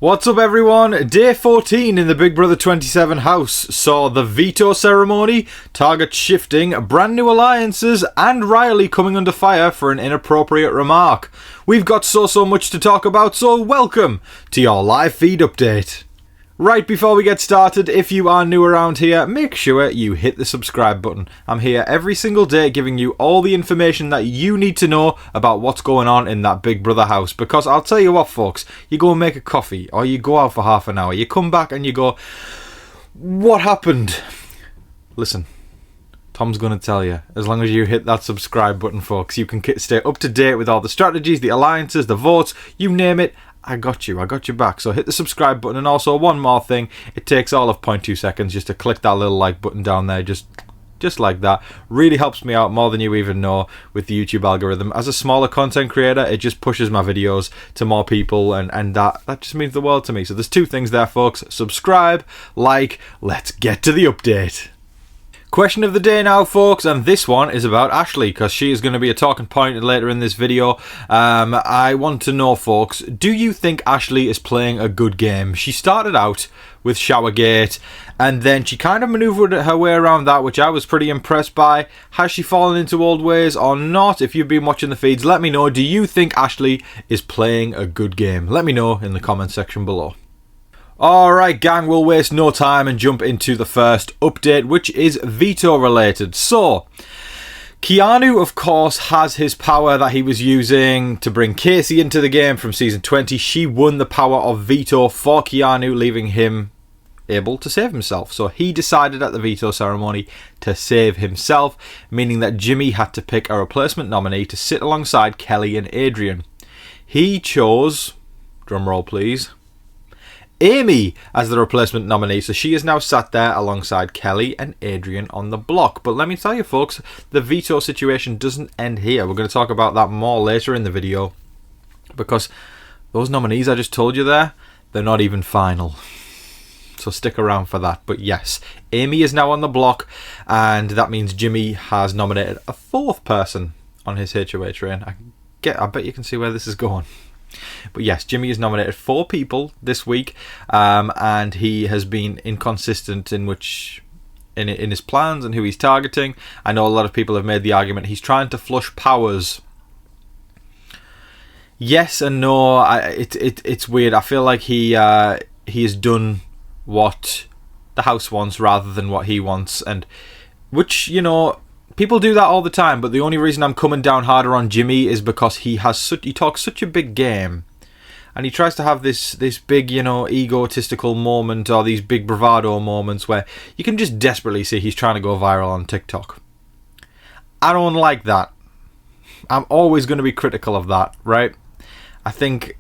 What's up everyone? Day 14 in the Big Brother 27 house saw the veto ceremony, target shifting, brand new alliances, and Rylie coming under fire for an inappropriate remark. We've got so much to talk about, so welcome to your live feed update. Right before we get started, if you are new around here, make sure you hit the subscribe button. I'm here every single day giving you all the information that you need to know about what's going on in that Big Brother house. Because I'll tell you what folks, you go and make a coffee, or you go out for half an hour, you come back and you go, what happened? Listen, Tom's going to tell you. As long as you hit that subscribe button folks, you can stay up to date with all the strategies, the alliances, the votes, you name it. I got you back. So hit the subscribe button, and also one more thing, it takes all of 0.2 seconds just to click that little like button down there, just like that. Really helps me out more than you even know with the YouTube algorithm. As a smaller content creator, it just pushes my videos to more people, and that just means the world to me. So there's two things there folks, subscribe, like, let's get to the update. Question of the day now folks, and this one is about Ashley because she is going to be a talking point later in this video. I want to know folks, do you think Ashley is playing a good game? She started out with Showergate and then she kind of manoeuvred her way around that, which I was pretty impressed by. Has she fallen into old ways or not? If you've been watching the feeds, let me know. Do you think Ashley is playing a good game? Let me know in the comment section below. Alright gang, we'll waste no time and jump into the first update, which is veto related. So, Keanu of course has his power that he was using to bring Casey into the game from season 20. She won the power of veto for Keanu, leaving him able to save himself. So he decided at the veto ceremony to save himself, meaning that Jimmy had to pick a replacement nominee to sit alongside Kelly and Adrian. He chose, drumroll please, Amy as the replacement nominee, so she is now sat there alongside Kelly and Adrian on the block. But let me tell you folks, the veto situation doesn't end here. We're going to talk about that more later in the video, because those nominees I just told you there, they're not even final. So stick around for that. But yes, Amy is now on the block, and that means Jimmy has nominated a fourth person on his HOA train. I bet you can see where this is going. But yes, Jimmy has nominated 4 people this week, and he has been inconsistent in his plans and who he's targeting. I know a lot of people have made the argument he's trying to flush powers. Yes and no. It's weird. I feel like he has done what the house wants rather than what he wants, and which, you know, people do that all the time, but the only reason I'm coming down harder on Jimmy is because he talks such a big game, and he tries to have this big, you know, egotistical moment, or these big bravado moments where you can just desperately see he's trying to go viral on TikTok. I don't like that. I'm always going to be critical of that, right? I think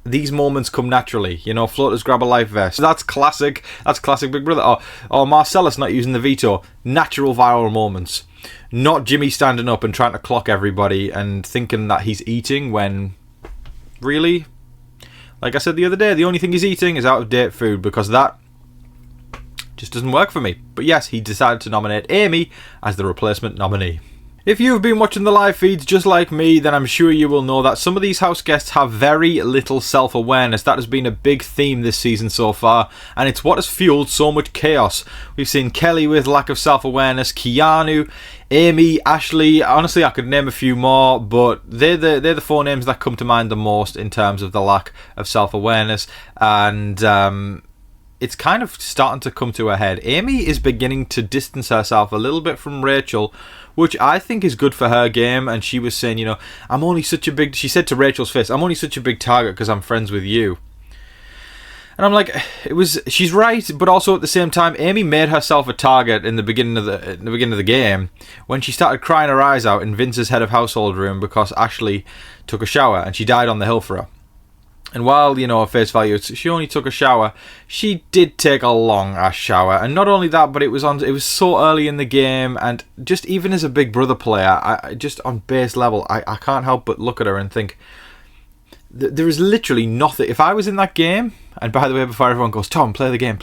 these moments come naturally, you know, floaters grab a life vest. That's classic Big Brother. Or Marcellus not using the veto. Natural viral moments. Not Jimmy standing up and trying to clock everybody and thinking that he's eating when, really? Like I said the other day, the only thing he's eating is out of date food, because that just doesn't work for me. But yes, he decided to nominate Amy as the replacement nominee. If you've been watching the live feeds just like me, then I'm sure you will know that some of these house guests have very little self-awareness. That has been a big theme this season so far, and it's what has fueled so much chaos. We've seen Kelly with lack of self-awareness, Keanu, Amy, Ashley. Honestly, I could name a few more, but they're the 4 names that come to mind the most in terms of the lack of self-awareness, and it's kind of starting to come to a head. Amy is beginning to distance herself a little bit from Rachel, which I think is good for her game. And she was saying, you know, she said to Rachel's face, I'm only such a big target because I'm friends with you. And I'm like, she's right, but also at the same time, Amy made herself a target in the beginning of the game when she started crying her eyes out in Vince's head of household room because Ashley took a shower and she died on the hill for her. And while, you know, at face value, she only took a shower, she did take a long-ass shower. And not only that, but it was so early in the game, and just even as a Big Brother player, just on base level, I can't help but look at her and think, there is literally nothing. If I was in that game, and by the way, before everyone goes, Tom, play the game,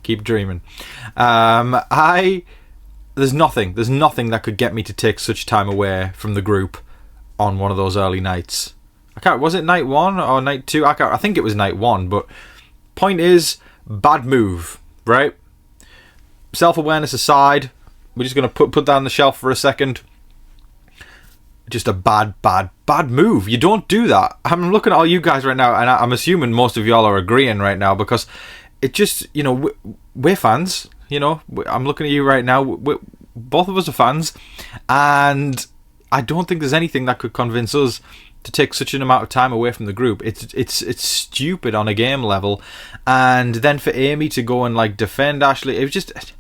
keep dreaming. There's nothing that could get me to take such time away from the group on one of those early nights. I can't. Was it night 1 or night 2? I think it was night 1. But point is, bad move, right? Self-awareness aside, we're just going to put that on the shelf for a second. Just a bad move. You don't do that. I'm looking at all you guys right now, and I'm assuming most of y'all are agreeing right now, because it just, we're fans. I'm looking at you right now. Both of us are fans, and I don't think there's anything that could convince us to take such an amount of time away from the group. It's stupid on a game level, and then for Amy to go and defend Ashley, it was just,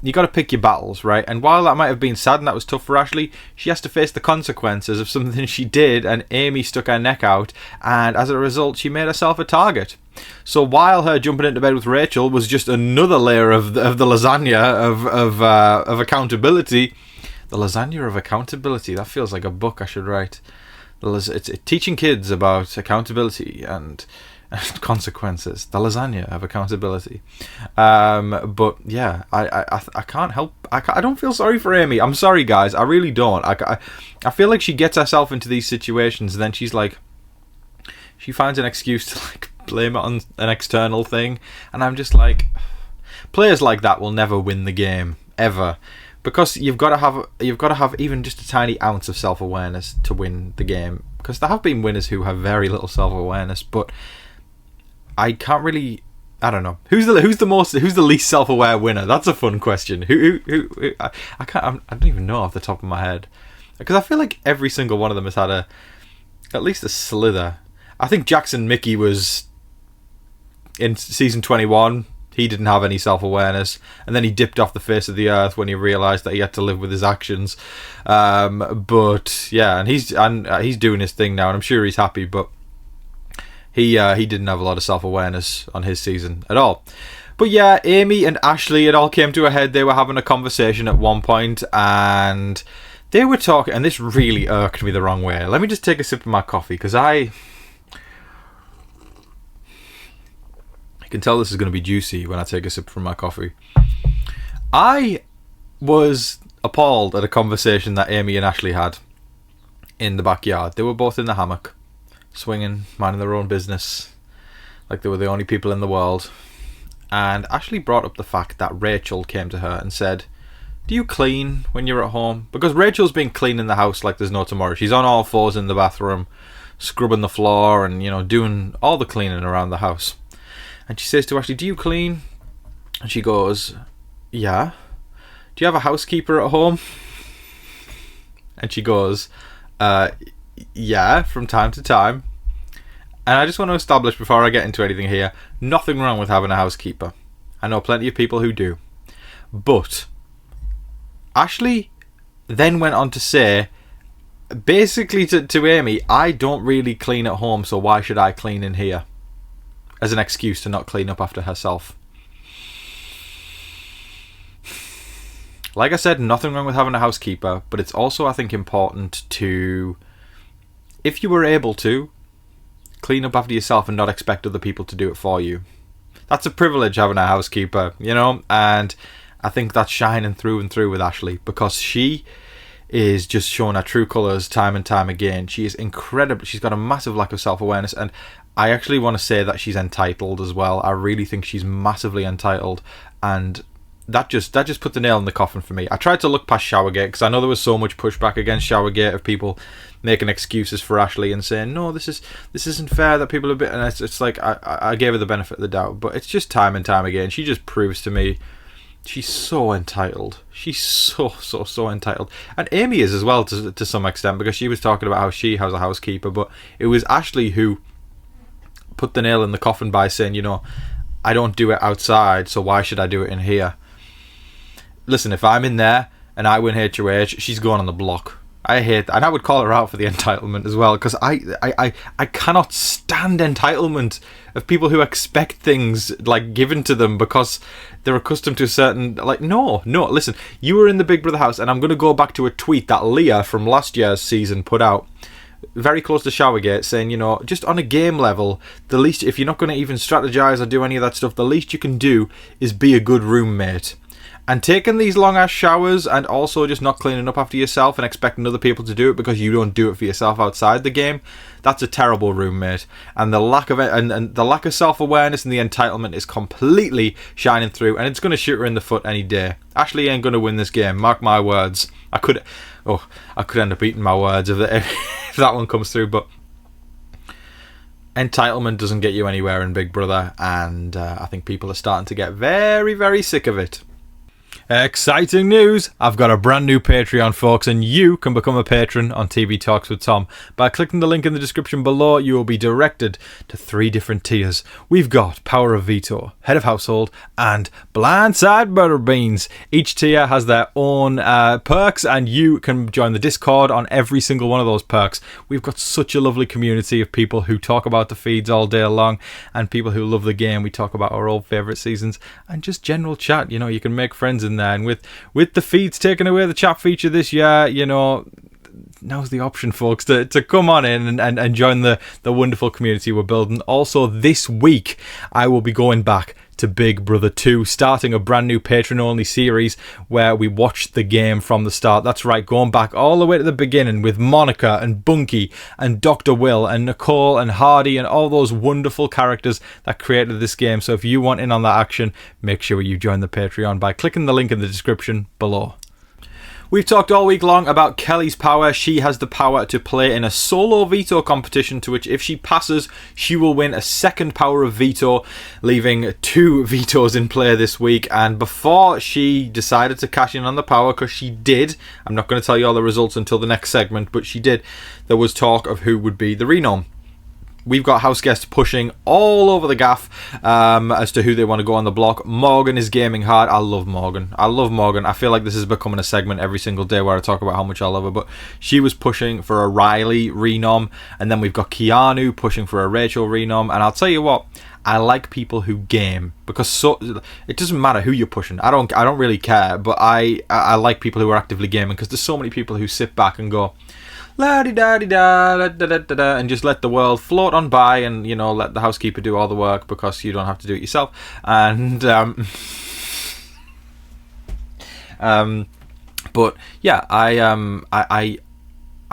you got to pick your battles, right? And while that might have been sad and that was tough for Ashley, she has to face the consequences of something she did, and Amy stuck her neck out, and as a result, she made herself a target. So while her jumping into bed with Rachel was just another layer of the lasagna of accountability, the lasagna of accountability, that feels like a book I should write. It's teaching kids about accountability and consequences. The lasagna of accountability. But yeah, I can't help. I don't feel sorry for Amy. I'm sorry, guys. I really don't. I feel like she gets herself into these situations, and then she finds an excuse to blame it on an external thing, and I'm just like, players like that will never win the game ever. Because you've got to have even just a tiny ounce of self-awareness to win the game. Because there have been winners who have very little self-awareness, but I can't really. I don't know who's the least self-aware winner. That's a fun question. Who I don't even know off the top of my head, because I feel like every single one of them has had at least a slither. I think Jackson Mickey was in season 21. He didn't have any self-awareness, and then he dipped off the face of the earth when he realised that he had to live with his actions. But yeah, and he's doing his thing now, and I'm sure he's happy. But he didn't have a lot of self-awareness on his season at all. But yeah, Amy and Ashley, it all came to a head. They were having a conversation at one point, and they were talking, and this really irked me the wrong way. Let me just take a sip of my coffee, because I can tell this is going to be juicy when I take a sip from my coffee. I was appalled at a conversation that Amy and Ashley had in the backyard. They were both in the hammock, swinging, minding their own business, like they were the only people in the world. And Ashley brought up the fact that Rachel came to her and said, "Do you clean when you're at home?" Because Rachel's been cleaning the house like there's no tomorrow. She's on all fours in the bathroom, scrubbing the floor and, doing all the cleaning around the house. And she says to Ashley, "Do you clean?" And she goes, "Yeah." "Do you have a housekeeper at home?" And she goes, "Yeah, from time to time." And I just want to establish, before I get into anything here, nothing wrong with having a housekeeper. I know plenty of people who do. But Ashley then went on to say, basically to Amy, "I don't really clean at home, so why should I clean in here?" As an excuse to not clean up after herself. Like I said, nothing wrong with having a housekeeper, but it's also, I think, important to, if you were able to, clean up after yourself and not expect other people to do it for you. That's a privilege, having a housekeeper, and I think that's shining through and through with Ashley, because she is just showing her true colours time and time again. She is incredible. She's got a massive lack of self-awareness, and I actually want to say that she's entitled as well. I really think she's massively entitled, and that just put the nail in the coffin for me. I tried to look past Showergate, because I know there was so much pushback against Showergate of people making excuses for Ashley and saying, "No, this isn't fair that people are a bit," and it's like I gave her the benefit of the doubt, but it's just time and time again. She just proves to me she's so entitled. She's so entitled. And Amy is as well, to some extent, because she was talking about how she has a housekeeper, but it was Ashley who put the nail in the coffin by saying, "I don't do it outside, so why should I do it in here?" Listen, if I'm in there and I win HOH, she's going on the block. I hate that. And I would call her out for the entitlement as well, because I cannot stand entitlement of people who expect things given to them because they're accustomed to a certain, no, listen, you were in the Big Brother house, and I'm going to go back to a tweet that Leah from last year's season put out. very close to Showergate, saying, you know, just on a game level, the least, if you're not going to even strategize or do any of that stuff, the least you can do is be a good roommate. And taking these long ass showers and also just not cleaning up after yourself and expecting other people to do it because you don't do it for yourself outside the game, that's a terrible roommate. And the lack of it, and the lack of self-awareness and the entitlement is completely shining through, and it's going to shoot her in the foot any day. Ashley ain't going to win this game, mark my words. I could end up eating my words if that one comes through, but entitlement doesn't get you anywhere in Big Brother, and I think people are starting to get very, very sick of it. Exciting news! I've got a brand new Patreon, folks, and you can become a patron on TV Talks with Tom. By clicking the link in the description below, you will be directed to 3 different tiers. We've got Power of Veto, Head of Household, and Blindside Butterbeans. Each tier has their own perks, and you can join the Discord on every single one of those perks. We've got such a lovely community of people who talk about the feeds all day long, and people who love the game. We talk about our old favourite seasons, and just general chat. You know, you can make friends in there, and with the feeds taking away the chat feature this year, you know, now's the option, folks, to come on in and join the wonderful community we're building. Also, this week I will be going back to Big Brother 2, starting a brand new patron-only series where we watch the game from the start. That's right, going back all the way to the beginning with Monica and Bunky and Dr. Will and Nicole and Hardy and all those wonderful characters that created this game. So if you want in on that action, make sure you join the Patreon by clicking the link in the description below. We've talked all week long about Kelly's power. She has the power to play in a solo veto competition, to which if she passes, she will win a second power of veto, leaving 2 vetoes in play this week. And before she decided to cash in on the power, because she did, I'm not going to tell you all the results until the next segment, but she did, there was talk of who would be the renom. We've got house guests pushing all over the gaff as to who they want to go on the block. Morgan is gaming hard. I love Morgan. I feel like this is becoming a segment every single day where I talk about how much I love her. But she was pushing for a Rylie renom. And then we've got Keanu pushing for a Rachel renom. And I'll tell you what, I like people who game, because it doesn't matter who you're pushing. I don't really care. But I like people who are actively gaming, because there's so many people who sit back and go, la-di-da-di-da, da-da-da-da, and just let the world float on by, and, you know, let the housekeeper do all the work because you don't have to do it yourself. And but yeah, I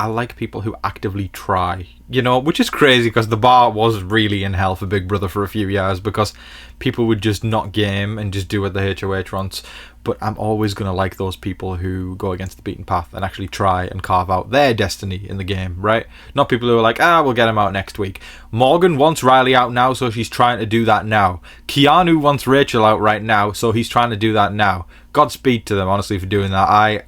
like people who actively try, you know, which is crazy because the bar was really in hell for Big Brother for a few years because people would just not game and just do what the HOH wants. But I'm always going to like those people who go against the beaten path and actually try and carve out their destiny in the game, right? Not people who are like, we'll get him out next week. Morgan wants Rylie out now, so she's trying to do that now. Keanu wants Rachel out right now, so he's trying to do that now. Godspeed to them, honestly, for doing that.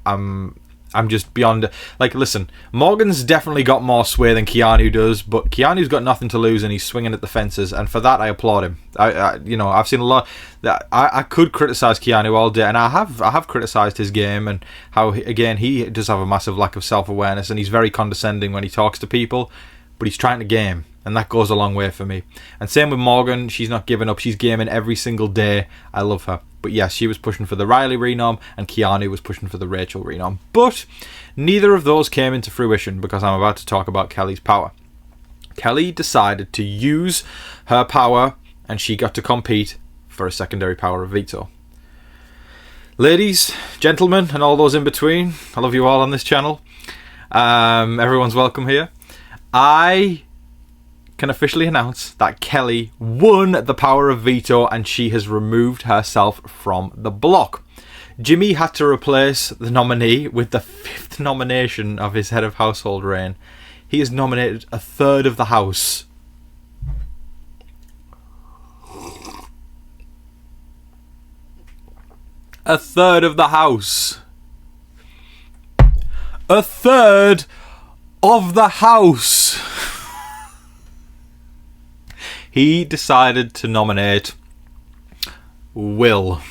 I'm just beyond... Like, listen, Morgan's definitely got more sway than Keanu does, but Keanu's got nothing to lose and he's swinging at the fences, and for that I applaud him. I've seen a lot... I could criticise Keanu all day, and I have criticised his game and how, again, he does have a massive lack of self-awareness, and he's very condescending when he talks to people, but he's trying to game, and that goes a long way for me. And same with Morgan, she's not giving up, she's gaming every single day. I love her. But yes, she was pushing for the Rylie renom, and Keanu was pushing for the Rachel renom. But neither of those came into fruition, because I'm about to talk about Kelly's power. Kelly decided to use her power, and she got to compete for a secondary power of veto. Ladies, gentlemen, and all those in between, I love you all on this channel. Everyone's welcome here. I can officially announce that Kelly won the power of veto, and she has removed herself from the block. Jimmy had to replace the nominee with the 5th nomination of his head of household reign. He has nominated a third of the house. A third of the house. A third of the house. He decided to nominate Will.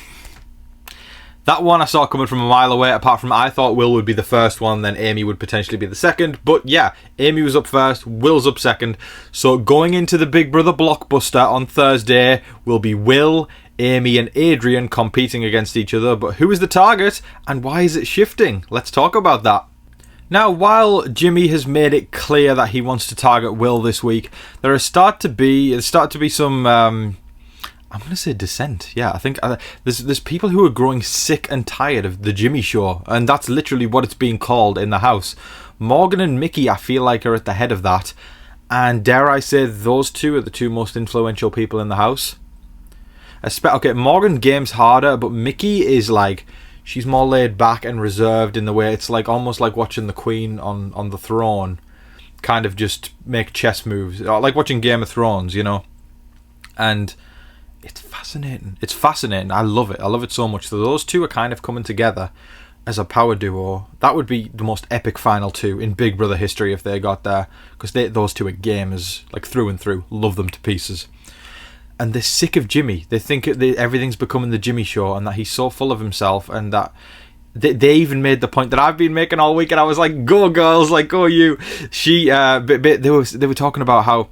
That one I saw coming from a mile away, apart from I thought Will would be the first one, then Amy would potentially be the second. But yeah, Amy was up first, Will's up second. So going into the Big Brother blockbuster on Thursday will be Will, Amy and Adrian competing against each other. But who is the target and why is it shifting? Let's talk about that. Now, while Jimmy has made it clear that he wants to target Will this week, there's started to be some, I'm going to say dissent. Yeah, I think there's people who are growing sick and tired of the Jimmy Show, and that's literally what it's being called in the house. Morgan and Mickey, I feel like, are at the head of that, and dare I say, those two are the two most influential people in the house. Okay, Morgan games harder, but Mickey is like, she's more laid back and reserved in the way it's like almost like watching the Queen on the throne kind of just make chess moves, like watching Game of Thrones, you know. And it's fascinating. It's fascinating. I love it. I love it so much. So those two are kind of coming together as a power duo. That would be the most epic final two in Big Brother history if they got there, because those two are gamers, like through and through. Love them to pieces. And they're sick of Jimmy. They think everything's becoming the Jimmy Show, and that he's so full of himself, and that they even made the point that I've been making all week, and I was like, "Go girls, like go you." They were talking about how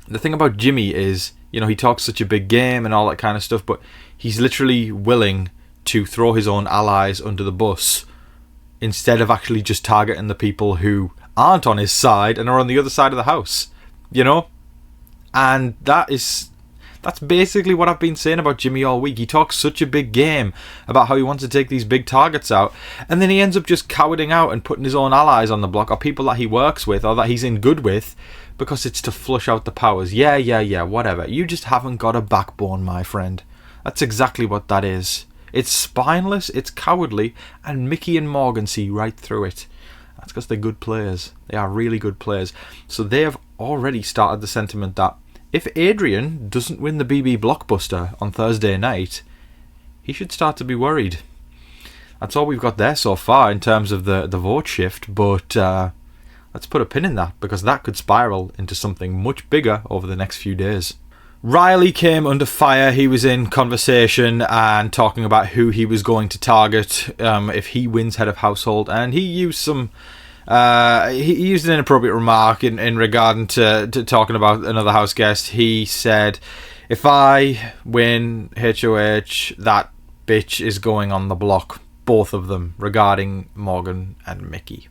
the thing about Jimmy is, you know, he talks such a big game and all that kind of stuff, but he's literally willing to throw his own allies under the bus instead of actually just targeting the people who aren't on his side and are on the other side of the house, you know. And that's basically what I've been saying about Jimmy all week. He talks such a big game about how he wants to take these big targets out, and then he ends up just cowarding out and putting his own allies on the block, or people that he works with or that he's in good with, because it's to flush out the powers. Yeah, whatever. You just haven't got a backbone, my friend. That's exactly what that is. It's spineless, it's cowardly, and Mickey and Morgan see right through it. That's because they're good players. They are really good players. So they have already started the sentiment that if Adrian doesn't win the BB Blockbuster on Thursday night, he should start to be worried. That's all we've got there so far in terms of the vote shift, but let's put a pin in that, because that could spiral into something much bigger over the next few days. Rylie came under fire. He was in conversation and talking about who he was going to target if he wins head of household, and he used some he used an inappropriate remark in regard to talking about another house guest. He said, "If I win HOH, that bitch is going on the block." Both of them, regarding Morgan and Mickey.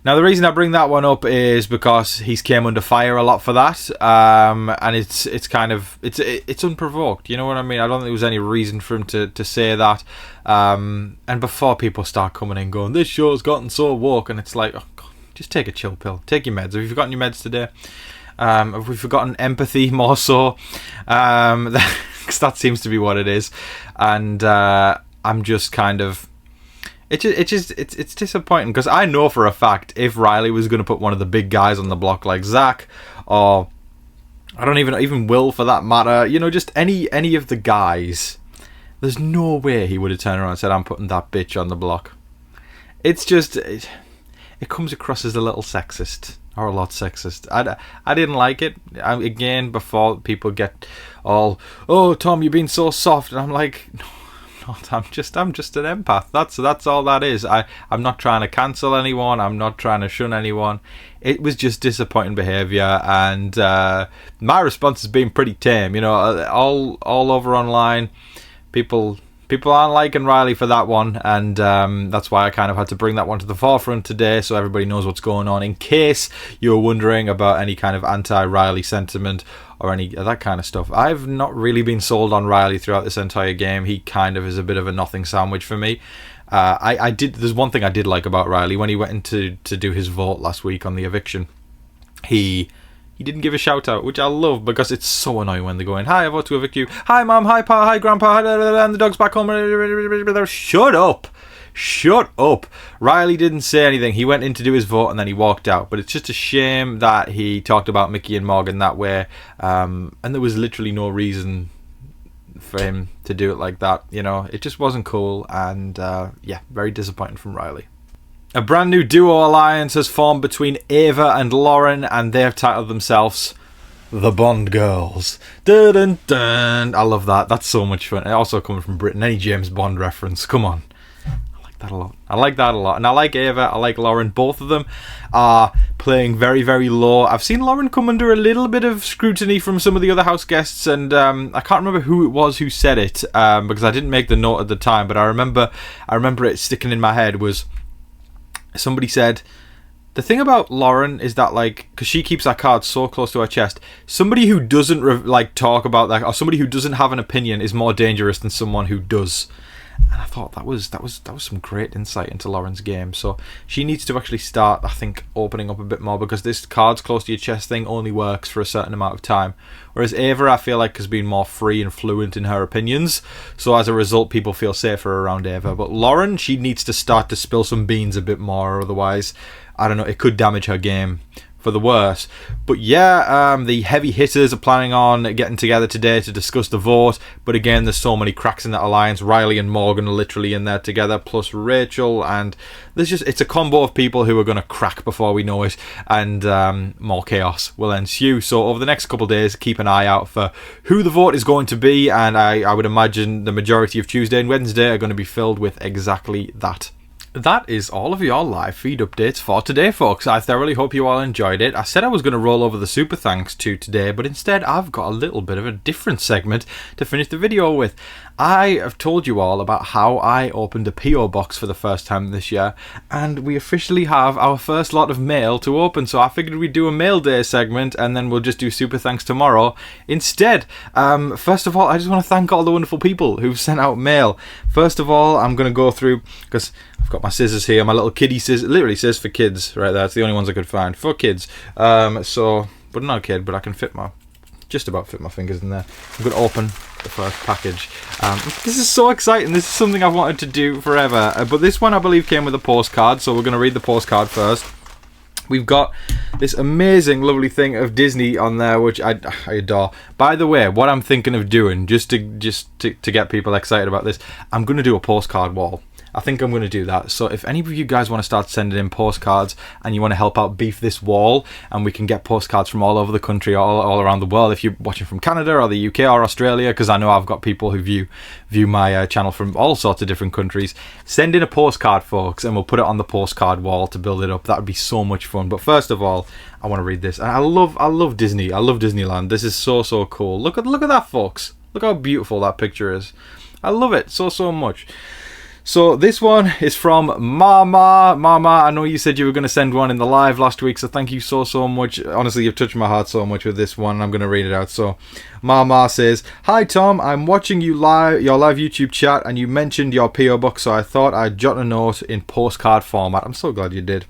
Now, the reason I bring that one up is because he's came under fire a lot for that, and it's kind of it's unprovoked. You know what I mean? I don't think there was any reason for him to say that. And before people start coming in going, "This show's gotten so woke," and it's like, oh God, just take a chill pill, take your meds. Have you forgotten your meds today? Have we forgotten empathy more so? 'Cause that seems to be what it is, and I'm just kind of. It's disappointing, because I know for a fact if Rylie was going to put one of the big guys on the block like Zach, or I don't even Will for that matter, you know, just any of the guys, there's no way he would have turned around and said, "I'm putting that bitch on the block." It's just it comes across as a little sexist, or a lot sexist. I didn't like it. Again, before people get all, "Oh Tom, you're being so soft," and I'm like, no. I'm just an empath. That's all that is. I'm not trying to cancel anyone. I'm not trying to shun anyone. It was just disappointing behaviour, and my response has been pretty tame. You know, all over online, people aren't liking Rylie for that one, and that's why I kind of had to bring that one to the forefront today, so everybody knows what's going on. In case you were wondering about any kind of anti-Rylie sentiment or any of that kind of stuff, I've not really been sold on Rylie throughout this entire game. He kind of is a bit of a nothing sandwich for me. There's one thing I did like about Rylie when he went into to do his vote last week on the eviction. He didn't give a shout out, which I love, because it's so annoying when they're going, "Hi, I vote to evict you. Hi, Mum. Hi, Pa. Hi, Grandpa. And the dog's back home." Shut up. Shut up. Rylie didn't say anything. He went in to do his vote and then he walked out. But it's just a shame that he talked about Mickey and Morgan that way. And there was literally no reason for him to do it like that. You know, it just wasn't cool. And yeah, very disappointing from Rylie. A brand new duo alliance has formed between Ava and Lauren, and they have titled themselves The Bond Girls. Dun, dun, dun. I love that. That's so much fun. It also coming from Britain. Any James Bond reference. Come on. I like that a lot. And I like Ava. I like Lauren. Both of them are playing very, very low. I've seen Lauren come under a little bit of scrutiny from some of the other house guests, and I can't remember who it was who said it, because I didn't make the note at the time, but I remember it sticking in my head was somebody said, the thing about Lauren is that, like, because she keeps that card so close to her chest, somebody who doesn't talk about that, or somebody who doesn't have an opinion, is more dangerous than someone who does. And I thought that was some great insight into Lauren's game. So she needs to actually start, I think, opening up a bit more, because this cards close to your chest thing only works for a certain amount of time. Whereas Ava, I feel like, has been more free and fluent in her opinions. So as a result, people feel safer around Ava. But Lauren, she needs to start to spill some beans a bit more. Otherwise, I don't know, it could damage her game for the worse. But yeah, the heavy hitters are planning on getting together today to discuss the vote. But again, there's so many cracks in that alliance. Rylie and Morgan are literally in there together, plus Rachel, and it's a combo of people who are going to crack before we know it, and more chaos will ensue. So over the next couple of days, keep an eye out for who the vote is going to be, and I would imagine the majority of Tuesday and Wednesday are going to be filled with exactly that. That is all of your live feed updates for today, folks. I thoroughly hope you all enjoyed it. I said I was going to roll over the super thanks to today, but instead I've got a little bit of a different segment to finish the video with. I have told you all about how I opened a P.O. box for the first time this year, and we officially have our first lot of mail to open, so I figured we'd do a mail day segment, and then we'll just do super thanks tomorrow instead. First of all, I just want to thank all the wonderful people who've sent out mail. First of all, I'm going to go through, because I've got my scissors here, my little kiddie scissors. It literally says for kids right there. It's the only ones I could find for kids. But I'm not a kid, but I can just about fit my fingers in there. I'm going to open the first package. This is so exciting. This is something I've wanted to do forever. But this one, I believe, came with a postcard, so we're going to read the postcard first. We've got this amazing, lovely thing of Disney on there, which I adore. By the way, what I'm thinking of doing, just to get people excited about this, I'm going to do a postcard wall. I think I'm going to do that. So if any of you guys want to start sending in postcards and you want to help out beef this wall, and we can get postcards from all over the country, all around the world, if you're watching from Canada or the UK or Australia, because I know I've got people who view my channel from all sorts of different countries, send in a postcard, folks, and we'll put it on the postcard wall to build it up. That would be so much fun. But first of all, I want to read this. And I love Disney. I love Disneyland. This is so cool. Look at that, folks. Look how beautiful that picture is. I love it so much. So this one is from Mama. Mama, I know you said you were going to send one in the live last week, so thank you so much. Honestly, you've touched my heart so much with this one. I'm going to read it out. So Mama says, "Hi Tom, I'm watching your live YouTube chat, and you mentioned your P.O. box, so I thought I'd jot a note in postcard format." I'm so glad you did.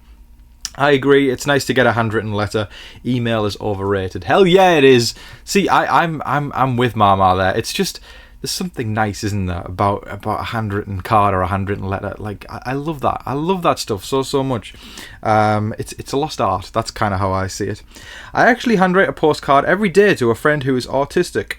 I agree. It's nice to get a handwritten letter. Email is overrated. Hell yeah, it is. See, I'm with Mama there. It's just, there's something nice, isn't there, about a handwritten card or a handwritten letter. Like, I love that. I love that stuff so much. It's a lost art. That's kind of how I see it. I actually handwrite a postcard every day to a friend who is autistic.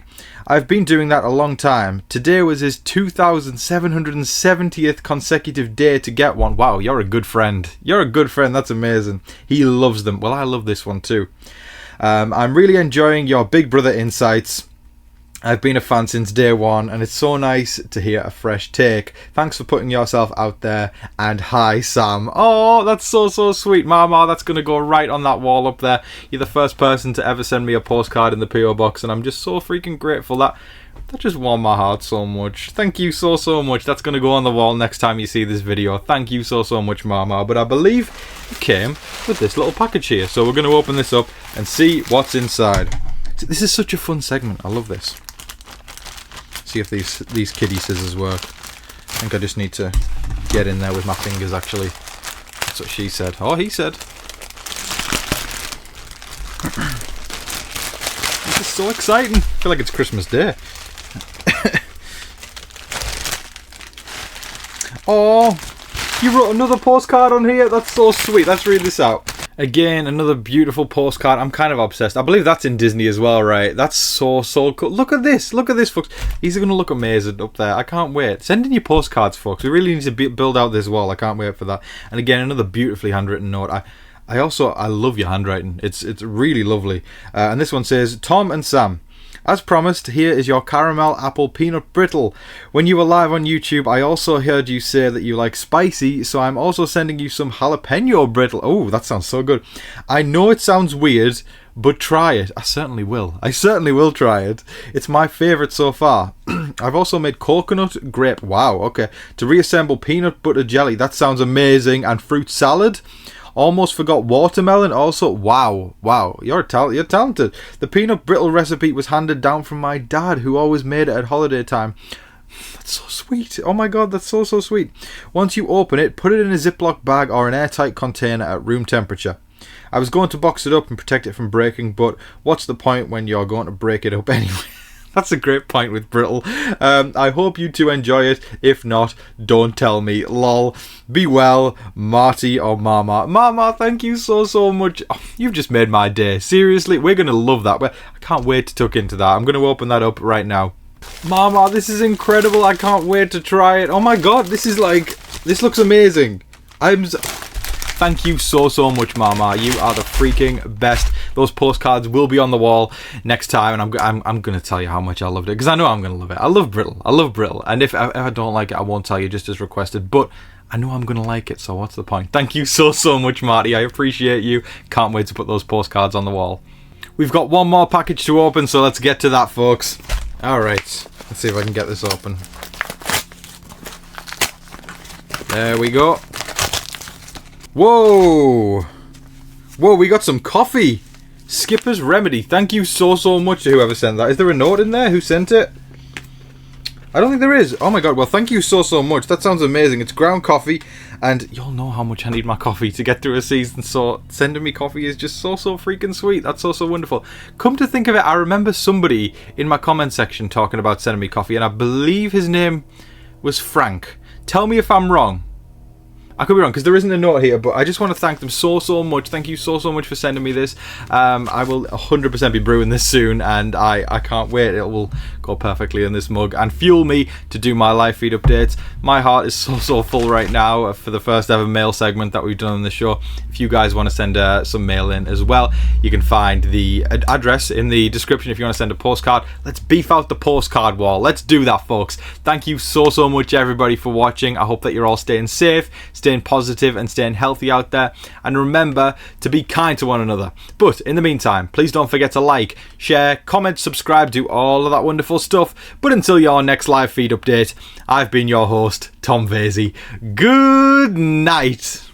I've been doing that a long time. Today was his 2,770th consecutive day to get one. Wow, you're a good friend. You're a good friend. That's amazing. He loves them. Well, I love this one too. I'm really enjoying your Big Brother insights. I've been a fan since day one, and it's so nice to hear a fresh take. Thanks for putting yourself out there, and hi Sam. Oh, that's so sweet, Mama. That's going to go right on that wall up there. You're the first person to ever send me a postcard in the P.O. box, and I'm just so freaking grateful. That just warmed my heart so much. Thank you so much. That's going to go on the wall next time you see this video. Thank you so much, Mama. But I believe it came with this little package here, so we're going to open this up and see what's inside. This is such a fun segment. I love this. See if these kiddie scissors work. I think I just need to get in there with my fingers, actually. That's what she said. Oh, he said. This is so exciting. I feel like it's Christmas Day. Oh, you wrote another postcard on here. That's so sweet. Let's read this out. Again, another beautiful postcard. I'm kind of obsessed. I believe that's in Disney as well, right? That's so cool. Look at this, folks. These are going to look amazing up there. I can't wait. Send in your postcards, folks. We really need to build out this wall. I can't wait for that. And again, another beautifully handwritten note. I love your handwriting. It's really lovely. And this one says, "Tom and Sam, as promised, here is your caramel apple peanut brittle. When you were live on YouTube, I also heard you say that you like spicy, so I'm also sending you some jalapeno brittle." Oh, that sounds so good. I know it sounds weird, but try it. I certainly will. I certainly will try it. It's my favourite so far. I've also made coconut grape. Wow, okay. To reassemble peanut butter jelly. That sounds amazing. And fruit salad. Almost forgot watermelon also. Wow. You're talented. The peanut brittle recipe was handed down from my dad, who always made it at holiday time. That's so sweet. Oh my god, that's so sweet. Once you open it, put it in a Ziploc bag or an airtight container at room temperature. I was going to box it up and protect it from breaking, but what's the point when you're going to break it up anyway? That's a great point with brittle. I hope you two enjoy it. If not, don't tell me. Lol. Be well, Marty or Mama. Mama, thank you so much. Oh, you've just made my day. Seriously, we're going to love that. I can't wait to tuck into that. I'm going to open that up right now. Mama, this is incredible. I can't wait to try it. Oh my god, this looks amazing. Thank you so much, Mama. You are the freaking best. Those postcards will be on the wall next time, and I'm going to tell you how much I loved it, because I know I'm going to love it. I love brittle. And if I don't like it, I won't tell you, just as requested. But I know I'm going to like it, so what's the point? Thank you so much, Marty. I appreciate you. Can't wait to put those postcards on the wall. We've got one more package to open, so let's get to that, folks. Alright, let's see if I can get this open. There we go. Whoa, we got some coffee. Skipper's Remedy. Thank you so much to whoever sent that. Is there a note in there? Who sent it? I don't think there is. Oh my god, well thank you so much. That sounds amazing. It's ground coffee, and you'll know how much I need my coffee to get through a season, so sending me coffee is just so freaking sweet. That's so wonderful. Come to think of it, I remember somebody in my comment section talking about sending me coffee, and I believe his name was Frank. Tell me if I'm wrong. I could be wrong, because there isn't a note here, but I just want to thank them so much. Thank you so much for sending me this. I will 100% be brewing this soon, and I can't wait. It will go perfectly in this mug and fuel me to do my live feed updates. My heart is so full right now for the first ever mail segment that we've done on the show. If you guys want to send some mail in as well, you can find the address in the description if you want to send a postcard. Let's beef out the postcard wall. Let's do that, folks. Thank you so much, everybody, for watching. I hope that you're all staying safe, staying positive, and staying healthy out there. And remember to be kind to one another. But in the meantime, please don't forget to like, share, comment, subscribe, do all of that wonderful stuff. But until your next live feed update, I've been your host, Tom Vasey. Good night.